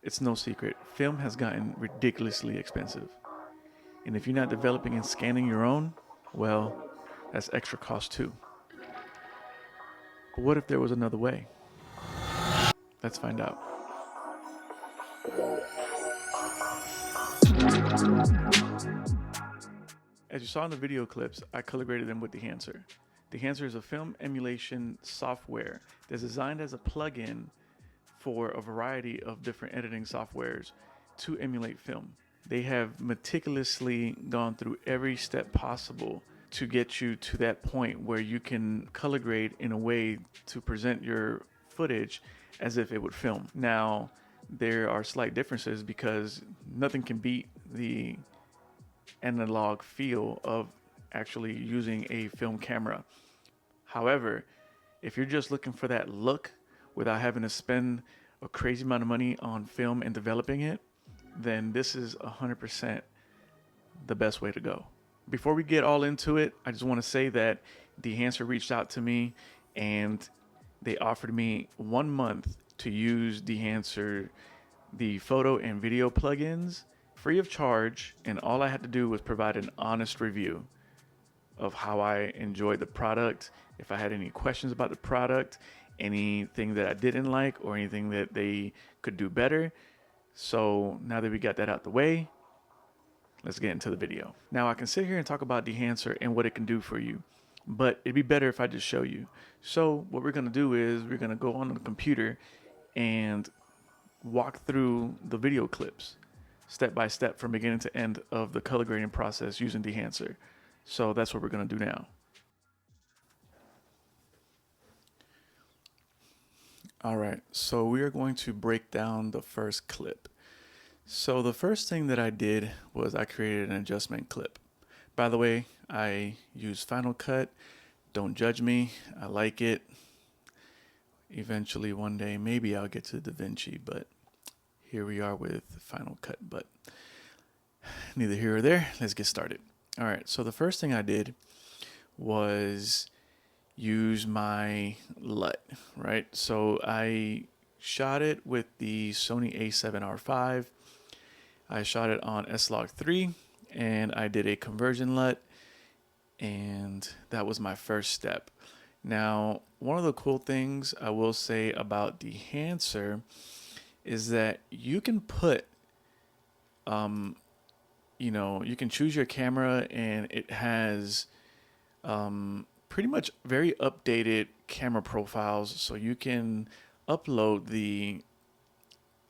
It's no secret, film has gotten ridiculously expensive. And if you're not developing and scanning your own, well, that's extra cost too. But what if there was another way? Let's find out. As you saw in the video clips, I color graded them with Dehancer. Dehancer is a film emulation software that's designed as a plugin for a variety of different editing softwares to emulate film. They have meticulously gone through every step possible to get you to that point where you can color grade in a way to present your footage as if it would film. Now, there are slight differences because nothing can beat the analog feel of actually using a film camera. However, if you're just looking for that look without having to spend a crazy amount of money on film and developing it, then this is 100% the best way to go. Before we get all into it, I just want to say that Dehancer reached out to me and they offered me 1 month to use Dehancer, the photo and video plugins, free of charge, and all I had to do was provide an honest review of how I enjoyed the product, if I had any questions about the product, anything that I didn't like, or anything that they could do better. So now that we got that out the way, let's get into the video. Now I can sit here and talk about Dehancer and what it can do for you, but it'd be better if I just show you. So what we're gonna do is we're gonna go on the computer and walk through the video clips step by step from beginning to end of the color grading process using Dehancer. So that's what we're gonna do now. All right, so we are going to break down the first clip. So the first thing that I did was I created an adjustment clip. By the way, I use Final Cut. Don't judge me. I like it. Eventually one day, maybe I'll get to DaVinci, but here we are with Final Cut, but neither here or there. Let's get started. All right, so the first thing I did was use my LUT, right? So I shot it with the Sony a7R5. I shot it on S-Log3 and I did a conversion LUT, and that was my first step. Now, one of the cool things I will say about Dehancer is that you can put, you can choose your camera and it has pretty much very updated camera profiles. So you can upload the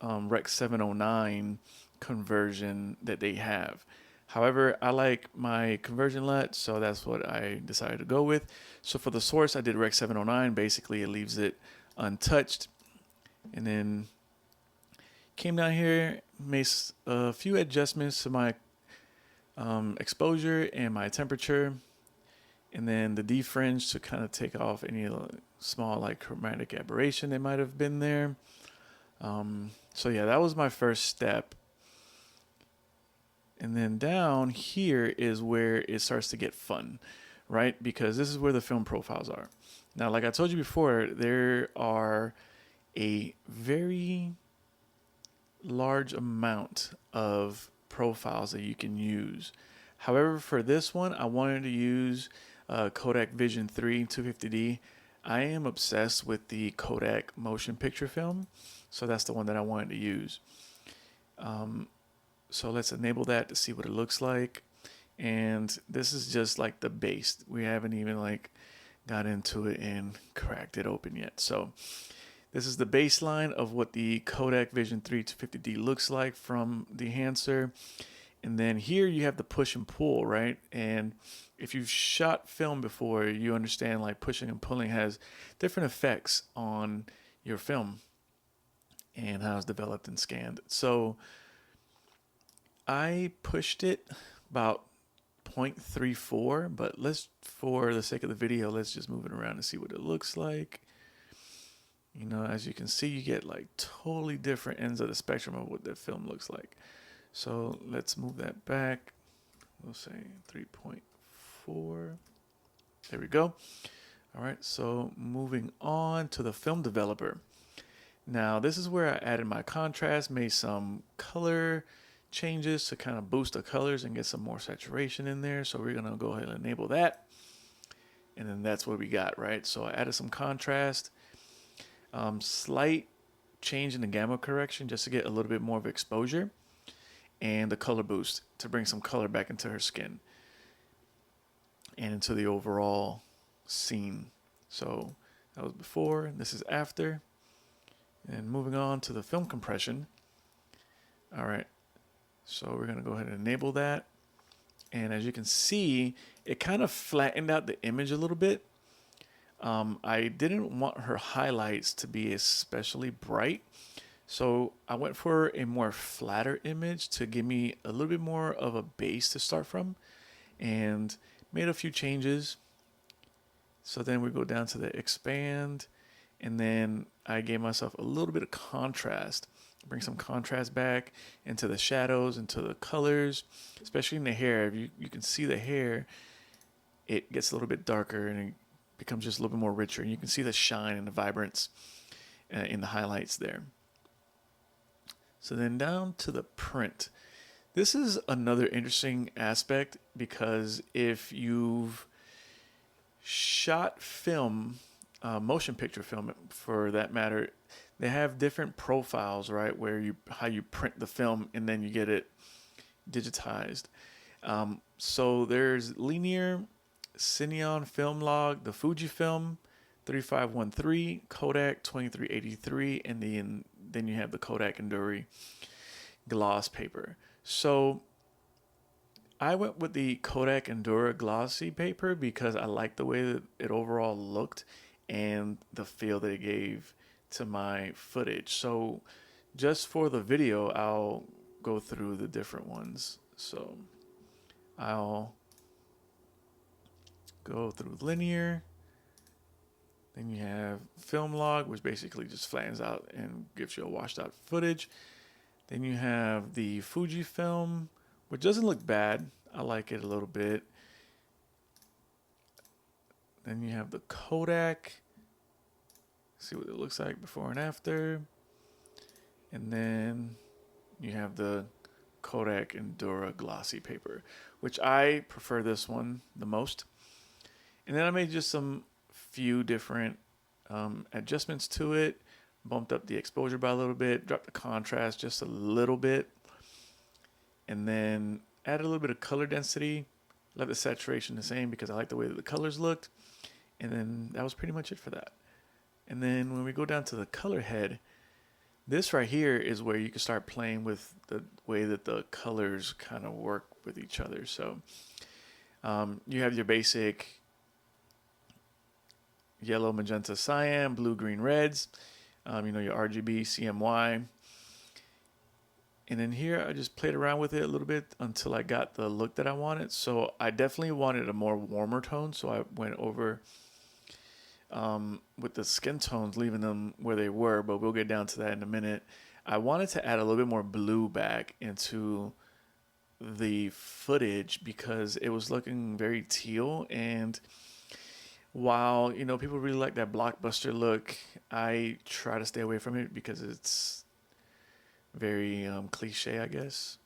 Rec 709 conversion that they have. However, I like my conversion LUT, so that's what I decided to go with. So for the source, I did Rec 709. Basically, it leaves it untouched. And then came down here, made a few adjustments to my exposure and my temperature, and then the defringe to kind of take off any small like chromatic aberration that might have been there. So yeah, that was my first step. And then down here is where it starts to get fun, right? Because this is where the film profiles are. Now, like I told you before, there are a very large amount of profiles that you can use. However, for this one, I wanted to use Kodak Vision 3 250D. I am obsessed with the Kodak motion picture film, so that's the one that I wanted to use. So let's enable that to see what it looks like. And this is just like the base. We haven't even like got into it and cracked it open yet. So this is the baseline of what the Kodak Vision 3 250D looks like from Dehancer. And then here you have the push and pull, right? And if you've shot film before, you understand like pushing and pulling has different effects on your film and how it's developed and scanned. So I pushed it about 0.34, but for the sake of the video, let's just move it around and see what it looks like. As you can see, you get like totally different ends of the spectrum of what that film looks like. So let's move that back. We'll say 3.4. There we go. All right, so moving on to the film developer. Now this is where I added my contrast, made some color changes to kind of boost the colors and get some more saturation in there. So we're gonna go ahead and enable that. And then that's what we got, right? So I added some contrast, slight change in the gamma correction just to get a little bit more of exposure, and the color boost to bring some color back into her skin and into the overall scene. So that was before, this is after. And moving on to the film compression. All right, so we're gonna go ahead and enable that. And as you can see, it kind of flattened out the image a little bit. I didn't want her highlights to be especially bright, so I went for a more flatter image to give me a little bit more of a base to start from, and made a few changes. So then we go down to the expand, and then I gave myself a little bit of contrast, bring some contrast back into the shadows, into the colors, especially in the hair. If you can see the hair, it gets a little bit darker and it becomes just a little bit more richer, and you can see the shine and the vibrance in the highlights there. So then down to the print. This is another interesting aspect, because if you've shot film, motion picture film for that matter, they have different profiles, right? Where how you print the film and then you get it digitized. So there's linear, Cineon film log, the Fujifilm 3513, Kodak 2383, and then you have the Kodak Enduri gloss paper. So I went with the Kodak Endura glossy paper because I liked the way that it overall looked and the feel that it gave to my footage. So just for the video, I'll go through the different ones. So I'll go through linear. Then you have film log, which basically just flattens out and gives you a washed out footage. Then you have the Fujifilm, which doesn't look bad. I like it a little bit. Then you have the Kodak. See what it looks like before and after. And then you have the Kodak Endura glossy paper, which I prefer this one the most. And then I made just some few different adjustments to it. Bumped up the exposure by a little bit, dropped the contrast just a little bit, and then added a little bit of color density. Left the saturation the same because I like the way that the colors looked. And then that was pretty much it for that. And then when we go down to the color head, this right here is where you can start playing with the way that the colors kind of work with each other. So you have your basic yellow, magenta, cyan, blue, green, reds. Your RGB, CMY. And then here I just played around with it a little bit until I got the look that I wanted. So I definitely wanted a more warmer tone. So I went over with the skin tones, leaving them where they were, but we'll get down to that in a minute. I wanted to add a little bit more blue back into the footage because it was looking very teal, and while people really like that blockbuster look, I try to stay away from it because it's very cliche, I guess.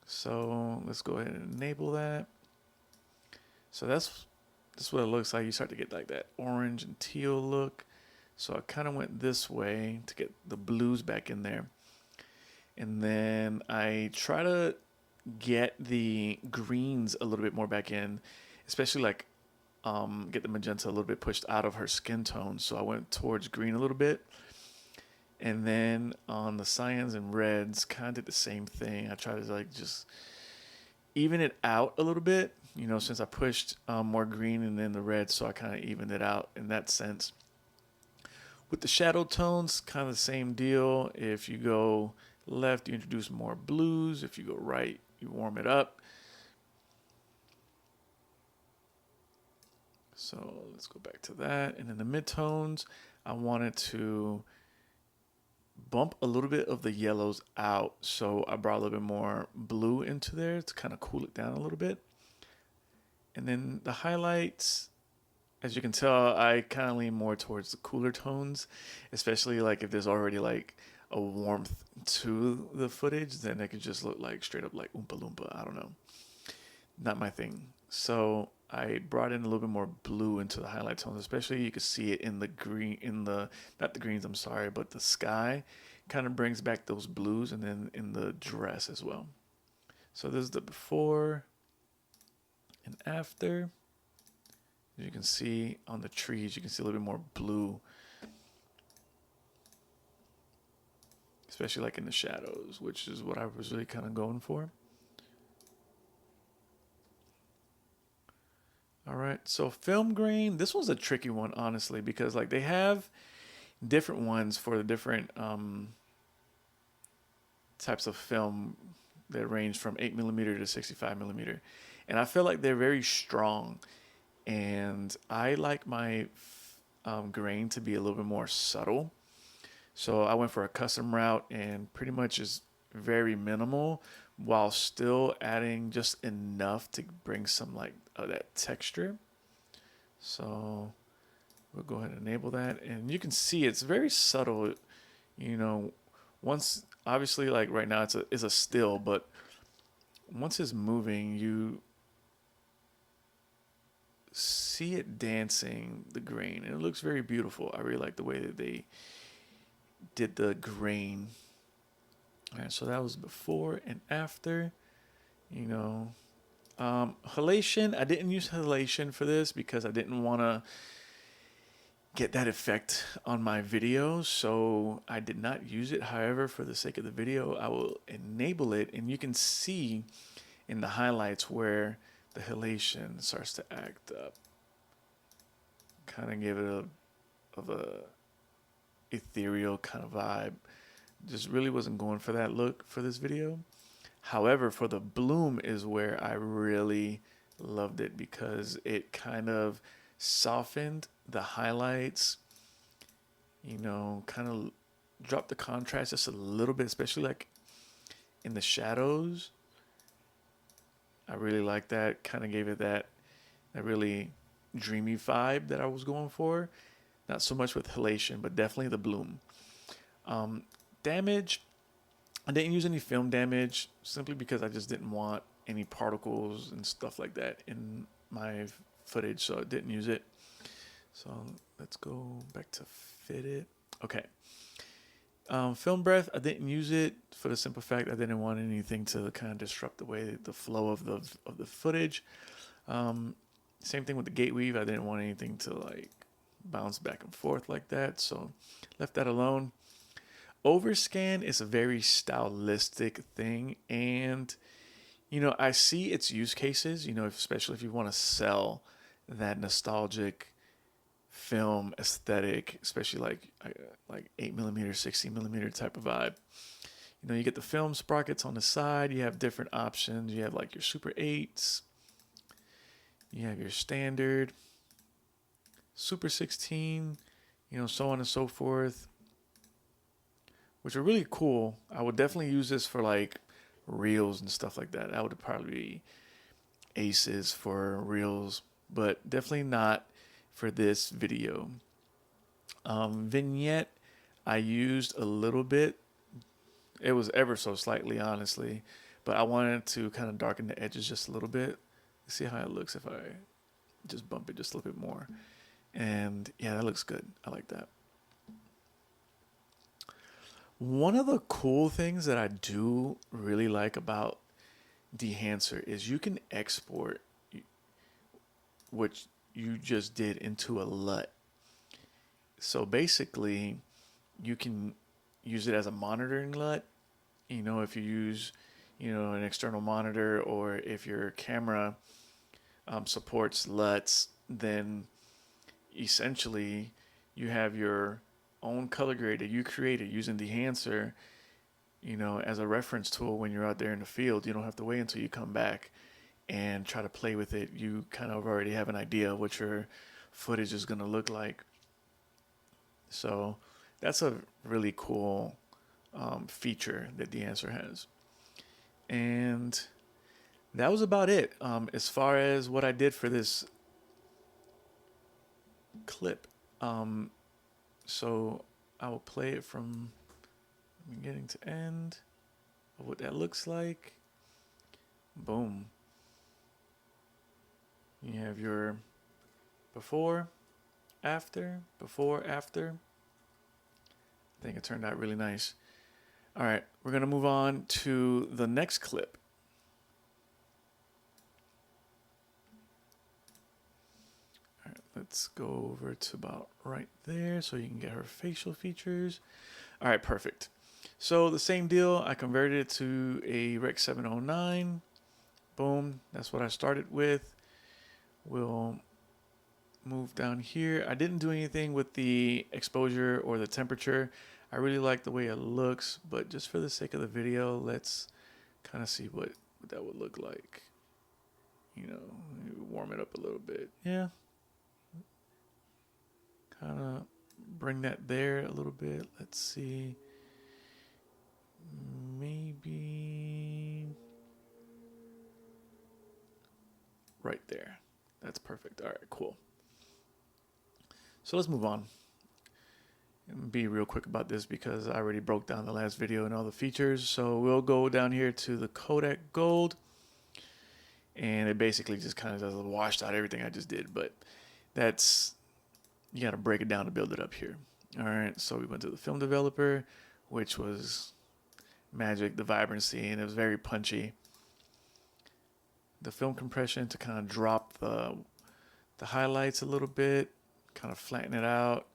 So let's go ahead and enable that. So that's what it looks like. You start to get like that orange and teal look. So I kind of went this way to get the blues back in there. And then I try to get the greens a little bit more back in, especially like get the magenta a little bit pushed out of her skin tone. So I went towards green a little bit. And then on the cyans and reds, kind of did the same thing. I tried to like just even it out a little bit, since I pushed more green and then the red, so I kind of evened it out in that sense. With the shadow tones, kind of the same deal. If you go left, you introduce more blues. If you go right, you warm it up. So let's go back to that. And in the midtones, I wanted to bump a little bit of the yellows out. So I brought a little bit more blue into there to kind of cool it down a little bit. And then the highlights as you can tell, I kind of lean more towards the cooler tones, especially like if there's already like a warmth to the footage, then it could just look like straight up like Oompa Loompa. I don't know. Not my thing. So I brought in a little bit more blue into the highlight tones, especially you could see it in the green, in the, not the greens, I'm sorry, but the sky kind of brings back those blues, and then in the dress as well. So this is the before and after. As you can see on the trees, you can see a little bit more blue, especially like in the shadows, which is what I was really kind of going for. All right, so film grain, this one's a tricky one, honestly, because like they have different ones for the different types of film that range from 8mm to 65mm. And I feel like they're very strong. And I like my grain to be a little bit more subtle. So I went for a custom route and pretty much is very minimal while still adding just enough to bring some like that texture. So we'll go ahead and enable that. And you can see it's very subtle, you know, once obviously like right now it's a still, but once it's moving, you see it dancing the grain, and it looks very beautiful. I really like the way that they did the grain. All right, so that was before and after. You know, halation, I didn't use halation for this because I didn't want to get that effect on my video, so I did not use it. However, for the sake of the video, I will enable it, and you can see in the highlights where the halation starts to act up. Kind of gave it a ethereal kind of vibe. Just really wasn't going for that look for this video. However, for the bloom is where I really loved it because it kind of softened the highlights, you know, kind of dropped the contrast just a little bit, especially like in the shadows. I really like that. Kind of gave it that really dreamy vibe that I was going for. Not so much with halation, but definitely the bloom. Damage, I didn't use any film damage simply because I just didn't want any particles and stuff like that in my footage, so I didn't use it. So let's go back to fit it. Okay. Film breath, I didn't use it for the simple fact I didn't want anything to kind of disrupt the way the flow of the footage. Same thing with the gate weave. I didn't want anything to like bounce back and forth like that, so left that alone. Overscan is a very stylistic thing, and you know, I see its use cases, you know, especially if you want to sell that nostalgic film aesthetic, especially like 8mm, 60mm type of vibe. You know, you get the film sprockets on the side, you have different options. You have like your Super 8s, you have your standard Super 16, you know, so on and so forth, which are really cool. I would definitely use this for like reels and stuff like that. That would probably be aces for reels, but definitely not for this video. Vignette, I used a little bit. It was ever so slightly, honestly, but I wanted to kind of darken the edges just a little bit. See how it looks if I just bump it just a little bit more. And yeah, that looks good. I like that. One of the cool things that I do really like about Dehancer is you can export what you just did into a LUT. So basically, you can use it as a monitoring LUT. You know, if you use, you know, an external monitor, or if your camera supports LUTs, then essentially you have your own color grade that you created using Dehancer, you know, as a reference tool when you're out there in the field. You don't have to wait until you come back and try to play with it. You kind of already have an idea of what your footage is going to look like. So that's a really cool feature that Dehancer has. And that was about it as far as what I did for this clip. So I will play it from beginning to end of what that looks like. Boom. You have your before, after, before, after. I think it turned out really nice. All right, we're going to move on to the next clip. All right, let's go over to about right there so you can get her facial features. All right, perfect. So the same deal, I converted it to a Rec 709. Boom, that's what I started with. We'll move down here. I didn't do anything with the exposure or the temperature. I really like the way it looks, but just for the sake of the video, let's kind of see what that would look like. You know, warm it up a little bit. Yeah. Kind of bring that there a little bit. Let's see. Maybe right there. That's perfect. All right, cool. So let's move on. And be real quick about this because I already broke down the last video and all the features. So we'll go down here to the Kodak Gold. And it basically just kind of does washed out everything I just did. But that's, you got to break it down to build it up here. All right, so we went to the film developer, which was magic, the vibrancy, and it was very punchy. The film compression to kind of drop the highlights a little bit, kind of flatten it out.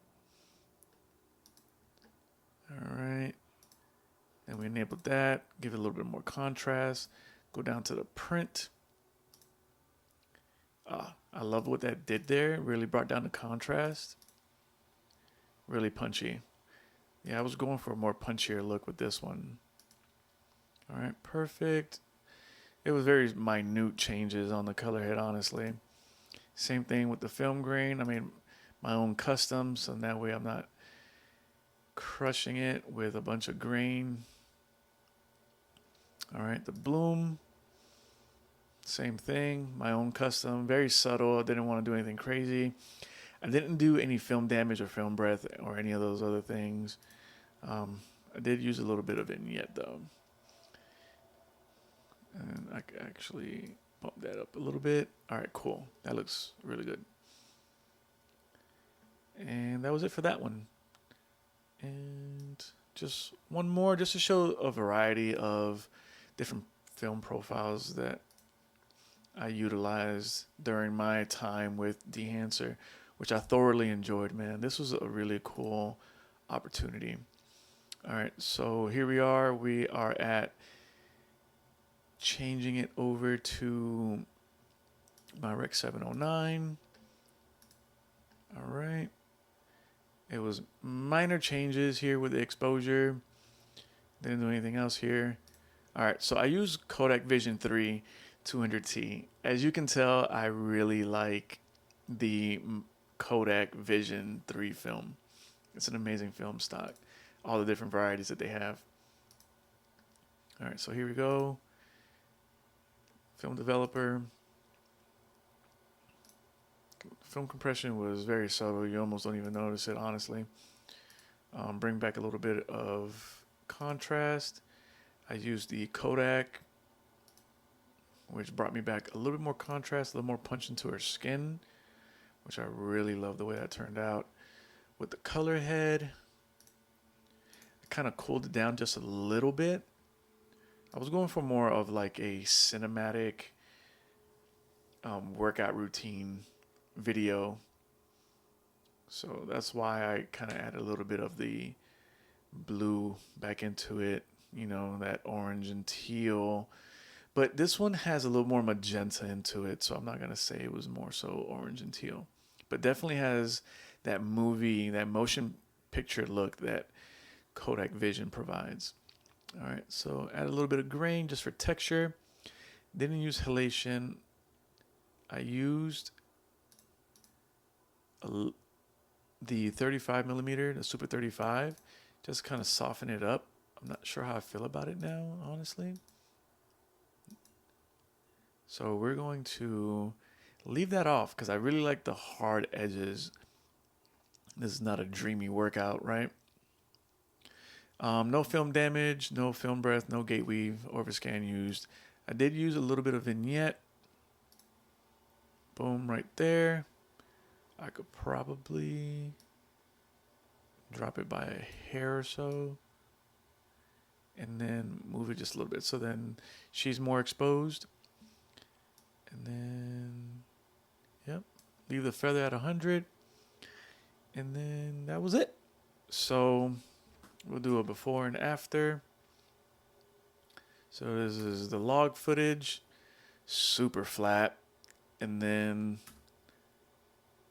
All right, and we enabled that, give it a little bit more contrast. Go down to the print. I love what that did there. It really brought down the contrast. Really punchy. Yeah, I was going for a more punchier look with this one. All right, perfect. It was very minute changes on the color head, honestly. Same thing with the film grain. I made my own custom, so that way I'm not crushing it with a bunch of grain. All right, the bloom. Same thing, my own custom, very subtle. I didn't want to do anything crazy. I didn't do any film damage or film breath or any of those other things. I did use a little bit of vignette though. And I could actually bump that up a little bit. All right, cool. That looks really good. And that was it for that one. And just one more, just to show a variety of different film profiles that I utilized during my time with Dehancer, which I thoroughly enjoyed, man. This was a really cool opportunity. All right, so here we are. We are at changing it over to my Rec 709. All right. It was minor changes here with the exposure. Didn't do anything else here. All right, so I use Kodak Vision 3 200T. As you can tell, I really like the Kodak Vision 3 film. It's an amazing film stock. All the different varieties that they have. All right, so here we go. Film developer. Film compression was very subtle. You almost don't even notice it, honestly. Bring back a little bit of contrast. I used the Kodak, which brought me back a little bit more contrast, a little more punch into her skin, which I really love the way that turned out. With the color head, I kind of cooled it down just a little bit. I was going for more of like a cinematic workout routine video. So that's why I kind of added a little bit of the blue back into it, you know, that orange and teal. But this one has a little more magenta into it, so I'm not going to say it was more so orange and teal. But definitely has that movie, that motion picture look that Kodak Vision provides. All right, so add a little bit of grain just for texture. Didn't use halation. I used the 35 millimeter, the Super 35, just kind of soften it up. I'm not sure how I feel about it now, honestly. So we're going to leave that off because I really like the hard edges This is not a dreamy workout, right? No film damage, no film breath, no gate weave, overscan used. I did use a little bit of vignette. Boom, right there. I could probably drop it by a hair or so. And then move it just a little bit. So then she's more exposed. And then, yep, leave the feather at 100. And then that was it. So we'll do a before and after. So this is the log footage, super flat. And then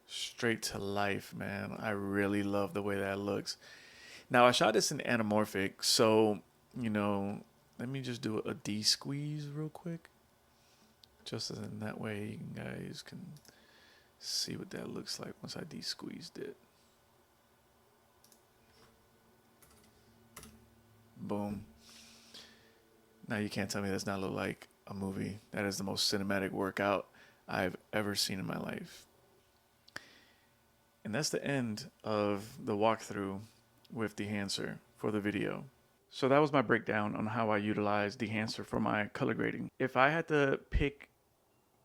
straight to life, man. I really love the way that looks. Now I shot this in anamorphic, so, you know, let me just do a de-squeeze real quick. Just in that way you guys can see what that looks like once I de-squeezed it. Boom. Now you can't tell me that's not look like a movie. That is the most cinematic workout I've ever seen in my life. And that's the end of the walkthrough with Dehancer for the video. So that was my breakdown on how I utilize Dehancer for my color grading. If I had to pick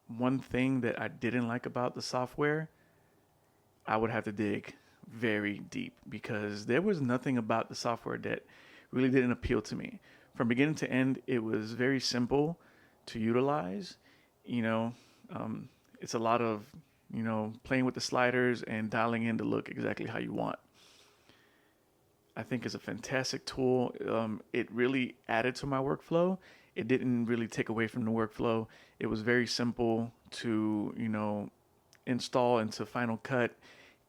one thing that I didn't like about the software, I would have to dig very deep, because there was nothing about the software that really didn't appeal to me. From beginning to end, it was very simple to utilize. You know, it's a lot of, you know, playing with the sliders and dialing in to look exactly how you want. I think it's a fantastic tool. It really added to my workflow. It didn't really take away from the workflow. It was very simple to, you know, install into Final Cut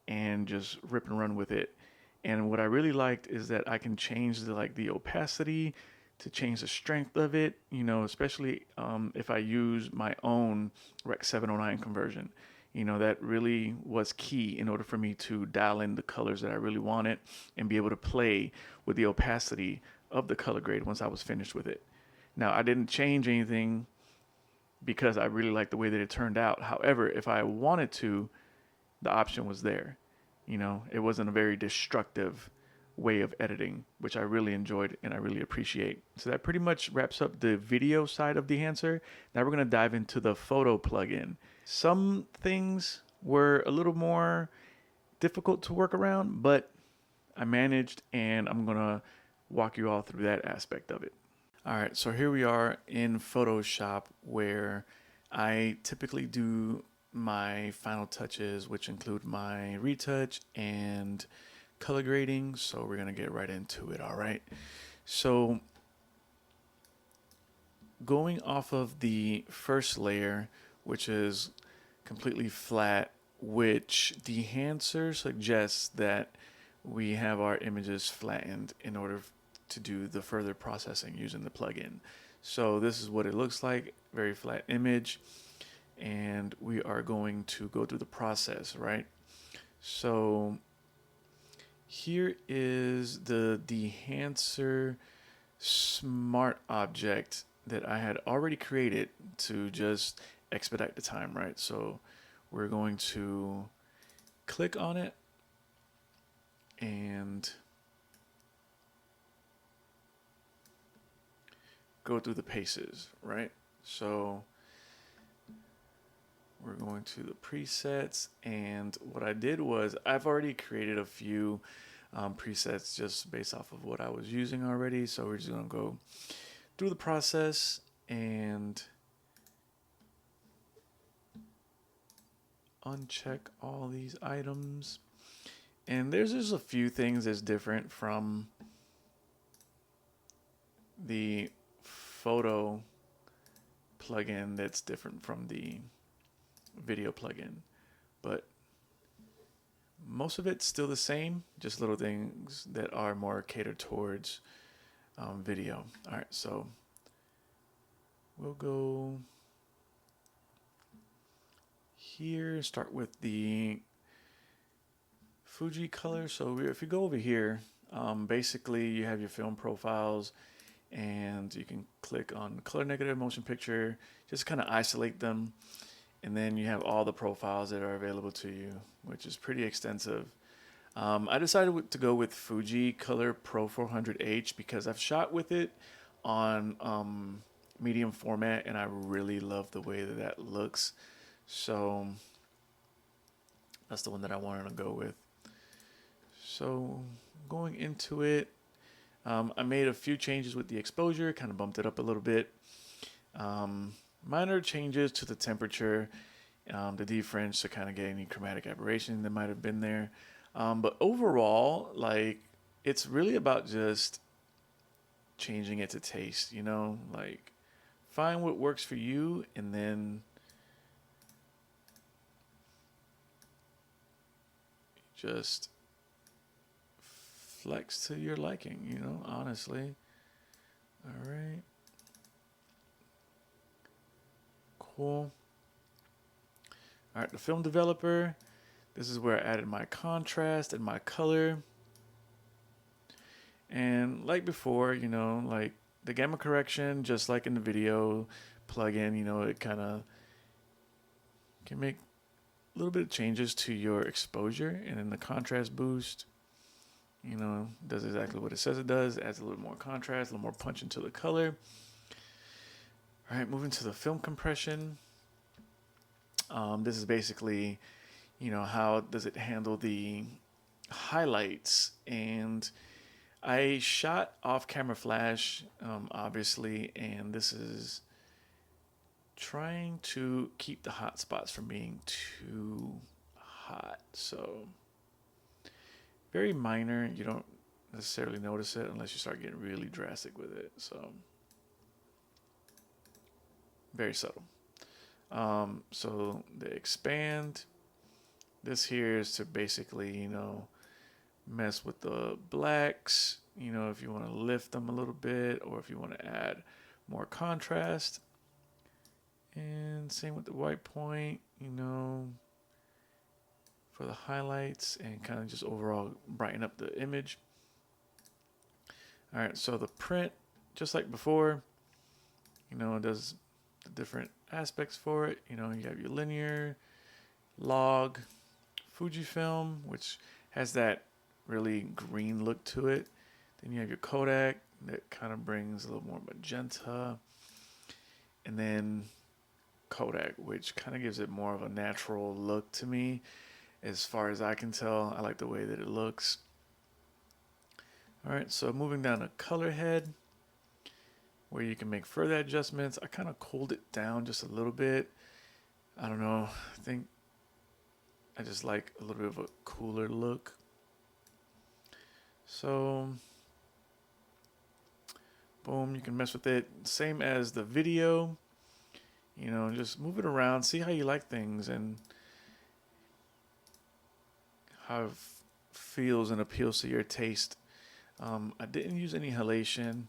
and just rip and run with it. And what I really liked is that I can change the opacity, to change the strength of it, you know, especially if I use my own Rec 709 conversion. You know, that really was key in order for me to dial in the colors that I really wanted and be able to play with the opacity of the color grade once I was finished with it. Now, I didn't change anything because I really liked the way that it turned out. However, if I wanted to, the option was there. You know, it wasn't a very destructive way of editing, which I really enjoyed and I really appreciate. So that pretty much wraps up the video side of Dehancer. Now we're going to dive into the photo plugin. Some things were a little more difficult to work around, but I managed, and I'm going to walk you all through that aspect of it. All right, so here we are in Photoshop, where I typically do my final touches, which include my retouch and color grading. So we're gonna get right into it. All right, so going off of the first layer, which is completely flat, which Dehancer suggests that we have our images flattened in order to do the further processing using the plugin. So this is what it looks like, very flat image, and we are going to go through the process, right? So here is the Dehancer smart object that I had already created to just expedite the time, right? So we're going to click on it and go through the paces, right? So we're going to the presets, and what I did was I've already created a few presets just based off of what I was using already. So we're just gonna go through the process and uncheck all these items. And there's just a few things that's different from the photo plugin that's different from the video plugin, but most of it's still the same, just little things that are more catered towards video. All right, so we'll go here, start with the Fuji color. So if you go over here, basically you have your film profiles, and you can click on color negative, motion picture, just kind of isolate them. And then you have all the profiles that are available to you, which is pretty extensive. I decided to go with Fuji Color Pro 400H because I've shot with it on medium format and I really love the way that that looks. So that's the one that I wanted to go with. So going into it, I made a few changes with the exposure, kind of bumped it up a little bit. Minor changes to the temperature, the defringe to kind of get any chromatic aberration that might have been there. But overall, like, it's really about just changing it to taste, you know, like find what works for you and then just flex to your liking, you know, honestly. All right. Cool. All right, the film developer. This is where I added my contrast and my color. And like before, you know, like the gamma correction, just like in the video plugin, you know, it kind of can make a little bit of changes to your exposure. And then the contrast boost, you know, does exactly what it says it does. Adds a little more contrast, a little more punch into the color. All right, moving to the film compression. This is basically, you know, how does it handle the highlights. And I shot off camera flash, obviously, and this is trying to keep the hot spots from being too hot. So very minor. You don't necessarily notice it unless you start getting really drastic with it. So very subtle. So the expand, this here is to basically, you know, mess with the blacks, you know, if you want to lift them a little bit or if you want to add more contrast. And same with the white point, you know, for the highlights and kind of just overall brighten up the image. All right, so the print, just like before, you know, it does the different aspects for it. You know, you have your linear, log, Fujifilm, which has that really green look to it. Then you have your Kodak that kind of brings a little more magenta. And then Kodak, which kind of gives it more of a natural look to me. As far as I can tell, I like the way that it looks. All right, so moving down to color head, where you can make further adjustments. I kind of cooled it down just a little bit. I don't know, I think I just like a little bit of a cooler look. So, boom, you can mess with it. Same as the video, you know, just move it around, see how you like things and how it feels and appeals to your taste. I didn't use any halation.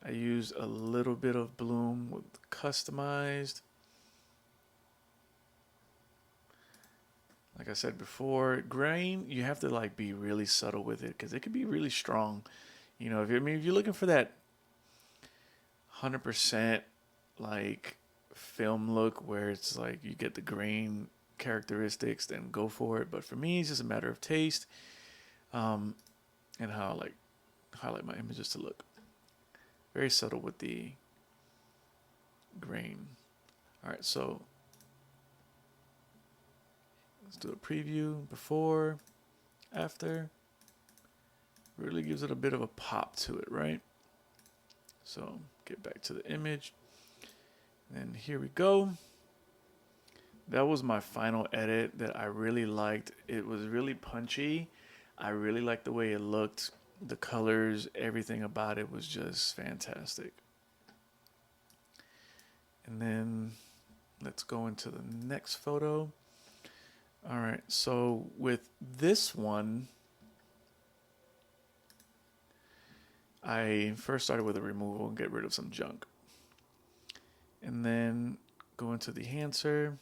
I used a little bit of bloom with customized. Like I said before, grain, you have to like be really subtle with it because it could be really strong. You know, if you're looking for that 100% like film look where it's like you get the grain characteristics, then go for it. But for me, it's just a matter of taste, and how I like highlight my images to look. Very subtle with the grain. All right, so let's do a preview before, after. Really gives it a bit of a pop to it, right? So get back to the image. And here we go. That was my final edit that I really liked. It was really punchy. I really liked the way it looked. The colors, everything about it was just fantastic. And then let's go into the next photo. All right, so with this one, I first started with a removal and get rid of some junk. And then go into the Dehancer.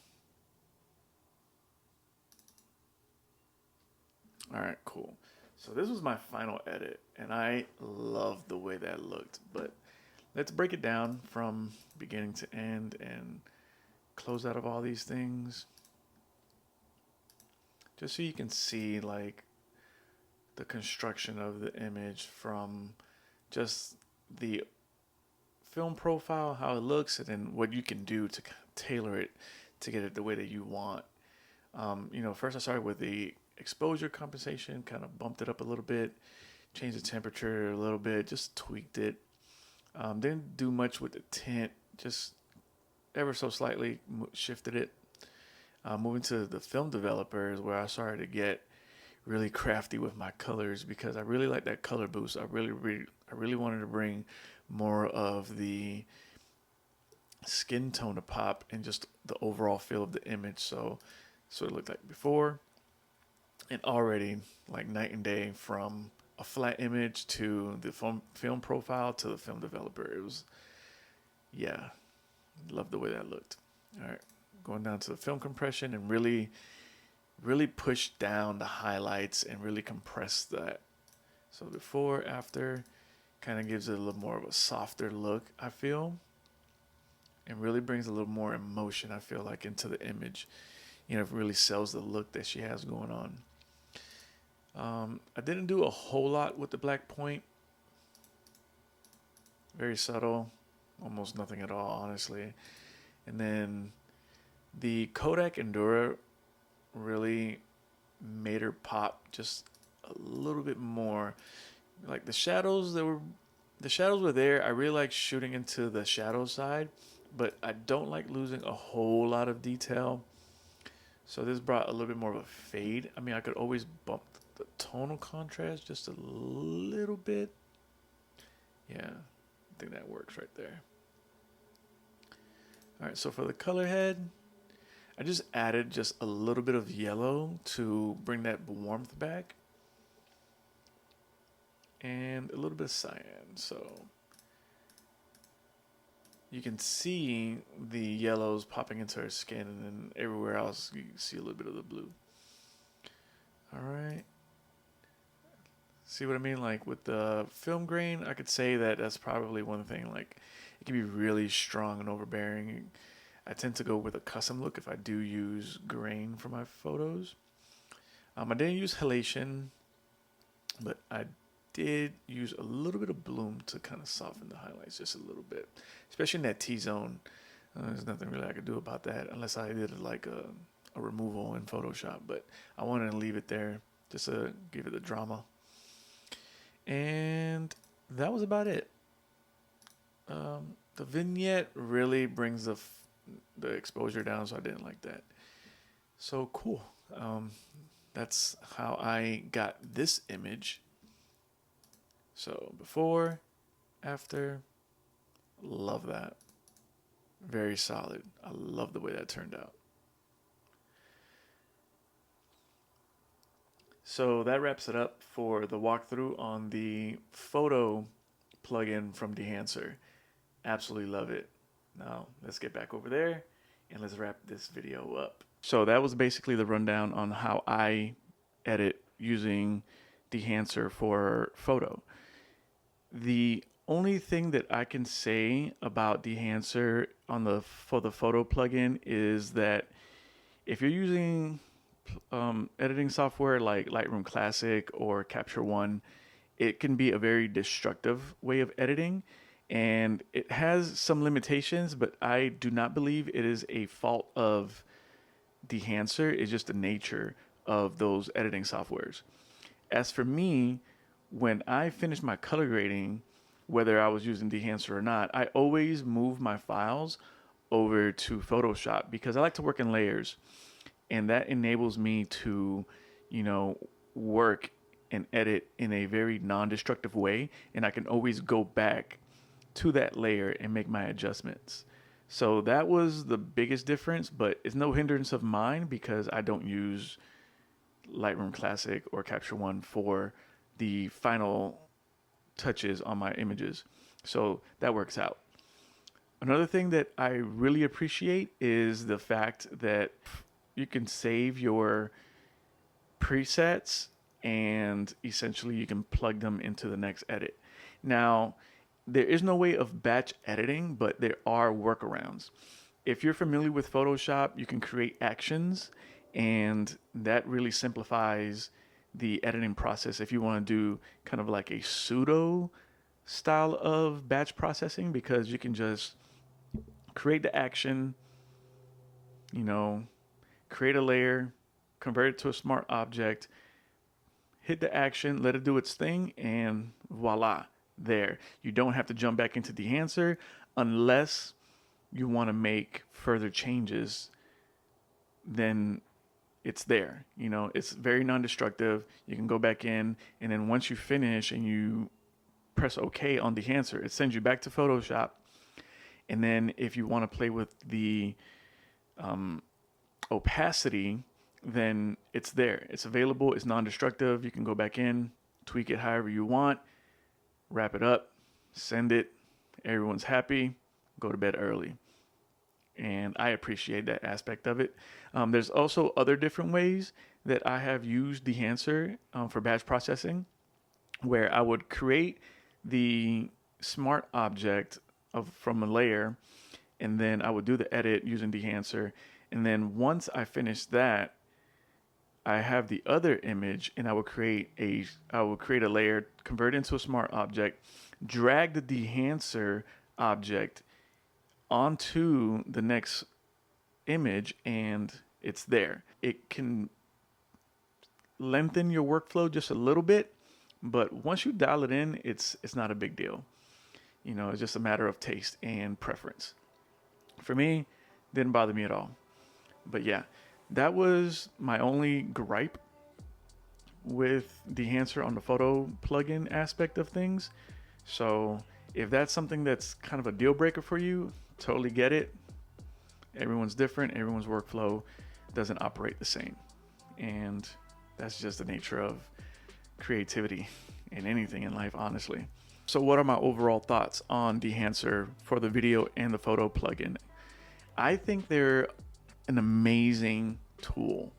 All right, cool. So this was my final edit, and I loved the way that looked. But let's break it down from beginning to end and close out of all these things. Just so you can see like the construction of the image from just the film profile, how it looks, and then what you can do to tailor it to get it the way that you want. First I started with the exposure compensation, kind of bumped it up a little bit, changed the temperature a little bit, just tweaked it. Didn't do much with the tint, just ever so slightly shifted it. Moving to the film developer is where I started to get really crafty with my colors because I really like that color boost. I really wanted to bring more of the skin tone to pop and just the overall feel of the image. So it looked like before, and already like night and day from a flat image to the film profile to the film developer. It was, yeah, loved the way that looked. All right, going down to the film compression and really push down the highlights and really compress that. So before, after, kind of gives it a little more of a softer look, I feel, and really brings a little more emotion, I feel like, into the image. It really sells the look that she has going on. I didn't do a whole lot with the black point. Very subtle, almost nothing at all, honestly. And then the Kodak Endura really made her pop just a little bit more. Like the shadows were there. I really like shooting into the shadow side, but I don't like losing a whole lot of detail. So this brought a little bit more of a fade. I mean, I could always bump the tonal contrast just a little bit. Yeah, I think that works right there. All right, so for the color head, I just added just a little bit of yellow to bring that warmth back. And a little bit of cyan. So you can see the yellows popping into her skin, and then everywhere else you can see a little bit of the blue. All right. See what I mean? Like with the film grain, I could say that that's probably one thing. Like it can be really strong and overbearing. I tend to go with a custom look if I do use grain for my photos. I didn't use halation, but I did use a little bit of bloom to kind of soften the highlights just a little bit, especially in that T-zone. There's nothing really I could do about that unless I did like a removal in Photoshop, but I wanted to leave it there just to give it the drama. And that was about it. The vignette really brings the exposure down, so I didn't like that. So cool. That's how I got this image. So before, after, love that. Very solid. I love the way that turned out. So that wraps it up for the walkthrough on the photo plugin from Dehancer. Absolutely love it. Now let's get back over there and let's wrap this video up. So that was basically the rundown on how I edit using Dehancer for photo. The only thing that I can say about Dehancer for the photo plugin is that if you're using editing software like Lightroom Classic or Capture One, it can be a very destructive way of editing, and it has some limitations, but I do not believe it is a fault of Dehancer. It's just the nature of those editing softwares. As for me, when I finish my color grading, whether I was using Dehancer or not, I always move my files over to Photoshop because I like to work in layers. And that enables me to, work and edit in a very non-destructive way. And I can always go back to that layer and make my adjustments. So that was the biggest difference, but it's no hindrance of mine because I don't use Lightroom Classic or Capture One for the final touches on my images. So that works out. Another thing that I really appreciate is the fact that you can save your presets and essentially you can plug them into the next edit. Now, there is no way of batch editing, but there are workarounds. If you're familiar with Photoshop, you can create actions, and that really simplifies the editing process if you want to do kind of like a pseudo style of batch processing, because you can just create the action, you know, create a layer, convert it to a smart object, hit the action, let it do its thing, and voila, there. You don't have to jump back into Dehancer unless you want to make further changes. Then it's there. You know, it's very non-destructive. You can go back in, and then once you finish and you press OK on Dehancer, it sends you back to Photoshop. And then if you want to play with the opacity, then it's there. It's available. It's non-destructive. You can go back in, tweak it however you want, wrap it up, send it. Everyone's happy. Go to bed early. And I appreciate that aspect of it. There's also other different ways that I have used Dehancer for batch processing, where I would create the smart object from a layer, and then I would do the edit using Dehancer. And then once I finish that, I have the other image, and I would create a layer, convert it into a smart object, drag the Dehancer object onto the next image, and it's there. It can lengthen your workflow just a little bit, but once you dial it in, it's not a big deal. You know, it's just a matter of taste and preference. For me, didn't bother me at all. But yeah, that was my only gripe with Dehancer on the photo plugin aspect of things. So if that's something that's kind of a deal breaker for you, totally get it. Everyone's different. Everyone's workflow doesn't operate the same. And that's just the nature of creativity in anything in life, honestly. So what are my overall thoughts on Dehancer for the video and the photo plugin? I think they're an amazing tool.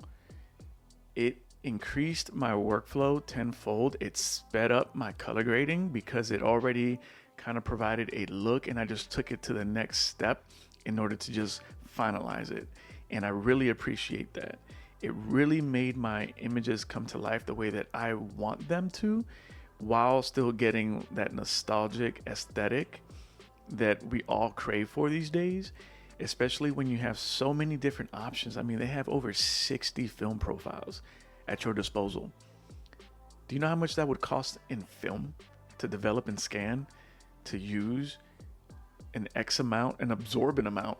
It increased my workflow tenfold. It sped up my color grading because it already kind of provided a look, and I just took it to the next step in order to just finalize it. And I really appreciate that. It really made my images come to life the way that I want them to, while still getting that nostalgic aesthetic that we all crave for these days, especially when you have so many different options. I mean, they have over 60 film profiles at your disposal. Do you know how much that would cost in film to develop and scan, to use an absorbent amount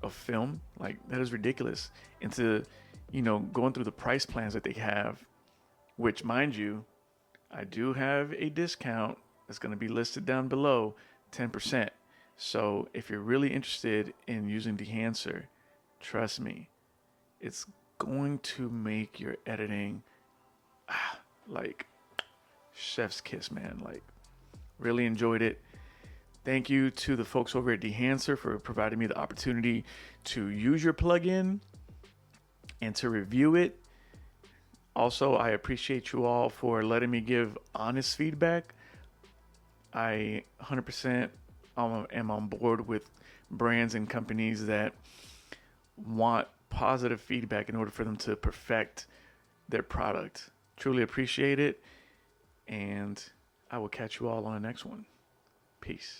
of film? Like, that is ridiculous. And to, you know, going through the price plans that they have, which, mind you, I do have a discount that's going to be listed down below, 10%. So if you're really interested in using Dehancer, trust me, it's going to make your editing like chef's kiss, man. Like, really enjoyed it. Thank you to the folks over at Dehancer for providing me the opportunity to use your plugin and to review it. Also, I appreciate you all for letting me give honest feedback. I 100% am on board with brands and companies that want positive feedback in order for them to perfect their product. Truly appreciate it, and I will catch you all on the next one. Peace.